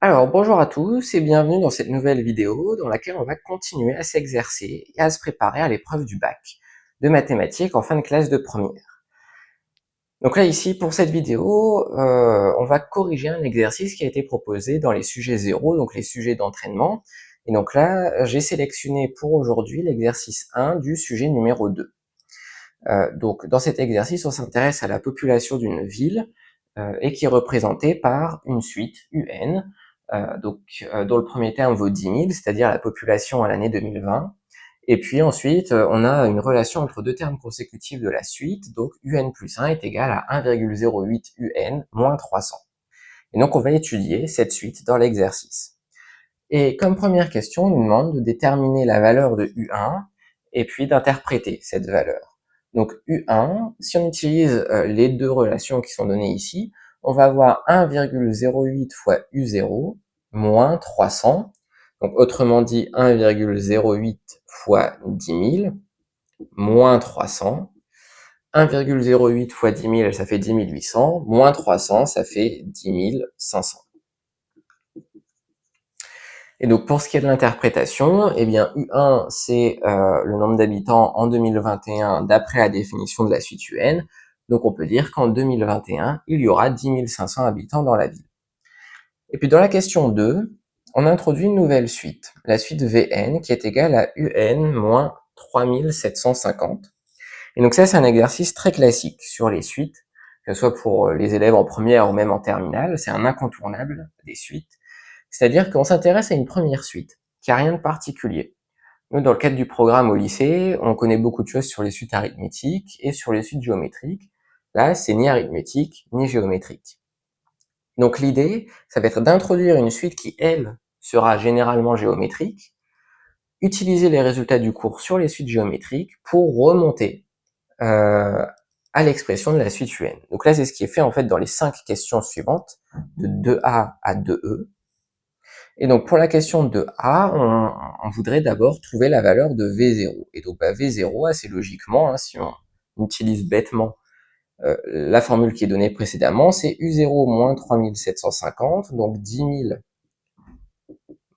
Alors, bonjour à tous et bienvenue dans cette nouvelle vidéo dans laquelle on va continuer à s'exercer et à se préparer à l'épreuve du bac de mathématiques en fin de classe de première. Donc là, ici, pour cette vidéo, on va corriger un exercice qui a été proposé dans les sujets 0, donc les sujets d'entraînement. Et donc là, j'ai sélectionné pour aujourd'hui l'exercice 1 du sujet numéro 2. Donc dans cet exercice, on s'intéresse à la population d'une ville et qui est représentée par une suite UN, dont le premier terme vaut 10 000, c'est-à-dire la population à l'année 2020. Et puis ensuite, on a une relation entre deux termes consécutifs de la suite, donc UN plus 1 est égal à 1,08 UN moins 300. Et donc on va étudier cette suite dans l'exercice. Et comme première question, on nous demande de déterminer la valeur de U1 et puis d'interpréter cette valeur. Donc U1, si on utilise les deux relations qui sont données ici, on va avoir 1,08 fois U0 moins 300. Donc autrement dit 1,08 fois 10 000 moins 300. 1,08 fois 10 000, ça fait 10 800, moins 300, ça fait 10 500. Et donc pour ce qui est de l'interprétation, eh bien U1 c'est le nombre d'habitants en 2021 d'après la définition de la suite UN. Donc on peut dire qu'en 2021, il y aura 10 500 habitants dans la ville. Et puis dans la question 2, on introduit une nouvelle suite, la suite Vn qui est égale à UN moins 3750. Et donc ça c'est un exercice très classique sur les suites, que ce soit pour les élèves en première ou même en terminale, c'est un incontournable des suites. C'est-à-dire qu'on s'intéresse à une première suite, qui a rien de particulier. Nous, dans le cadre du programme au lycée, on connaît beaucoup de choses sur les suites arithmétiques et sur les suites géométriques. Là, c'est ni arithmétique, ni géométrique. Donc l'idée, ça va être d'introduire une suite qui, elle, sera généralement géométrique, utiliser les résultats du cours sur les suites géométriques pour remonter à l'expression de la suite UN. Donc là, c'est ce qui est fait en fait dans les 5 questions suivantes, de 2A à 2E. Et donc pour la question de A, on voudrait d'abord trouver la valeur de V0. Et donc V0, assez logiquement, si on utilise bêtement la formule qui est donnée précédemment, c'est U0 moins 3750, donc 10 000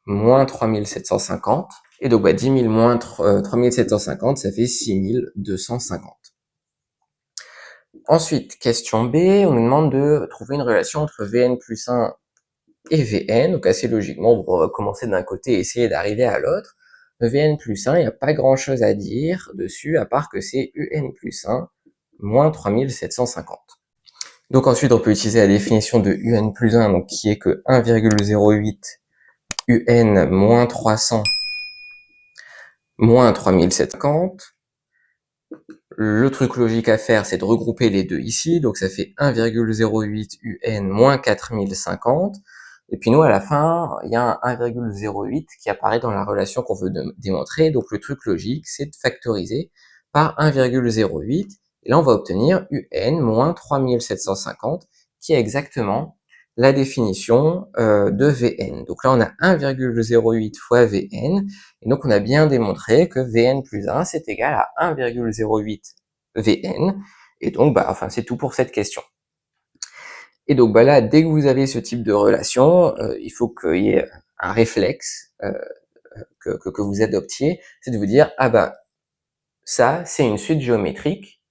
moins 3750. Et donc 10 000 moins 3750, ça fait 6 250. Ensuite, question B, on nous demande de trouver une relation entre Vn plus 1 et Vn, donc assez logiquement, on va commencer d'un côté et essayer d'arriver à l'autre. Vn plus 1, il n'y a pas grand chose à dire dessus, à part que c'est Un plus 1 moins 3750. Donc ensuite, on peut utiliser la définition de Un plus 1, donc qui est que 1,08 Un moins 300 moins 3750. Le truc logique à faire, c'est de regrouper les deux ici, donc ça fait 1,08 Un moins 4050. Et puis nous, à la fin, il y a un 1,08 qui apparaît dans la relation qu'on veut démontrer. Donc le truc logique, c'est de factoriser par 1,08. Et là, on va obtenir UN moins 3750, qui est exactement la définition de Vn. Donc là, on a 1,08 fois Vn. Et donc, on a bien démontré que Vn plus 1, c'est égal à 1,08 Vn. Et donc, c'est tout pour cette question. Et donc là, dès que vous avez ce type de relation, il faut qu'il y ait un réflexe que vous adoptiez, c'est de vous dire, ça, c'est une suite géométrique,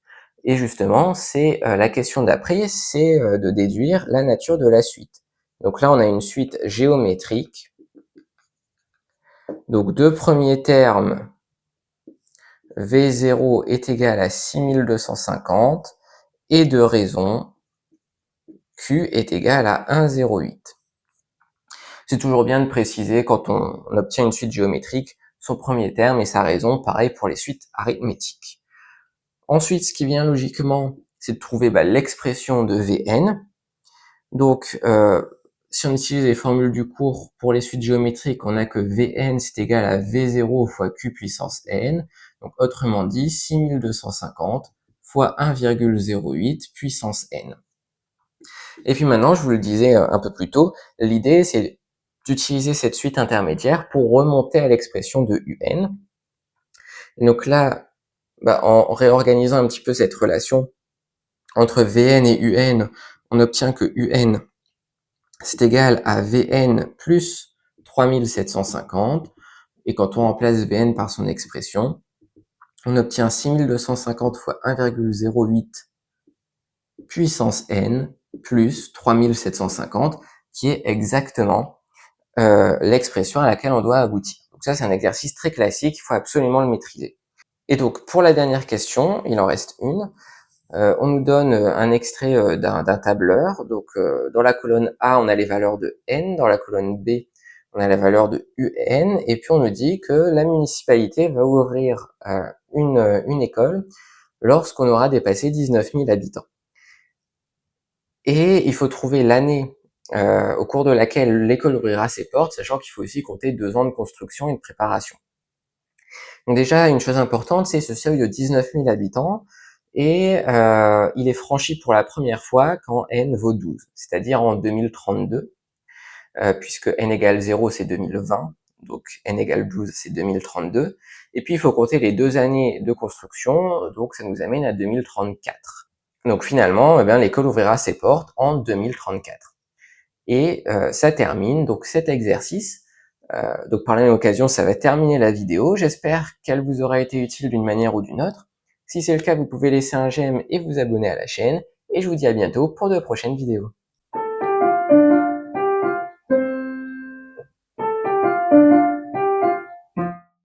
et justement, c'est la question d'après, c'est de déduire la nature de la suite. Donc là, on a une suite géométrique, donc deux premiers termes, V0 est égal à 6250, et de raison, Q est égal à 1,08. C'est toujours bien de préciser quand on obtient une suite géométrique, son premier terme et sa raison, pareil pour les suites arithmétiques. Ensuite, ce qui vient logiquement, c'est de trouver l'expression de Vn. Donc, si on utilise les formules du cours pour les suites géométriques, on a que Vn c'est égal à V0 fois Q puissance n. Donc, autrement dit, 6250 fois 1,08 puissance n. Et puis maintenant, je vous le disais un peu plus tôt, l'idée c'est d'utiliser cette suite intermédiaire pour remonter à l'expression de UN. Et donc là, en réorganisant un petit peu cette relation entre Vn et Un, on obtient que Un c'est égal à Vn plus 3750, et quand on remplace Vn par son expression, on obtient 6250 fois 1,08 puissance n plus 3750, qui est exactement l'expression à laquelle on doit aboutir. Donc ça, c'est un exercice très classique, il faut absolument le maîtriser. Et donc, pour la dernière question, il en reste une. On nous donne un extrait d'un tableur. Donc, dans la colonne A, on a les valeurs de n, dans la colonne B, on a la valeur de un, et puis on nous dit que la municipalité va ouvrir une école lorsqu'on aura dépassé 19 000 habitants. Et il faut trouver l'année au cours de laquelle l'école ouvrira ses portes, sachant qu'il faut aussi compter 2 ans de construction et de préparation. Donc déjà, une chose importante, c'est ce seuil de 19 000 habitants, et il est franchi pour la première fois quand n vaut 12, c'est-à-dire en 2032, puisque n égale 0, c'est 2020, donc n égale 12, c'est 2032, et puis il faut compter les 2 années de construction, donc ça nous amène à 2034. Donc finalement, eh bien, l'école ouvrira ses portes en 2034. Et ça termine donc cet exercice. Donc par la même occasion, ça va terminer la vidéo. J'espère qu'elle vous aura été utile d'une manière ou d'une autre. Si c'est le cas, vous pouvez laisser un j'aime et vous abonner à la chaîne. Et je vous dis à bientôt pour de prochaines vidéos.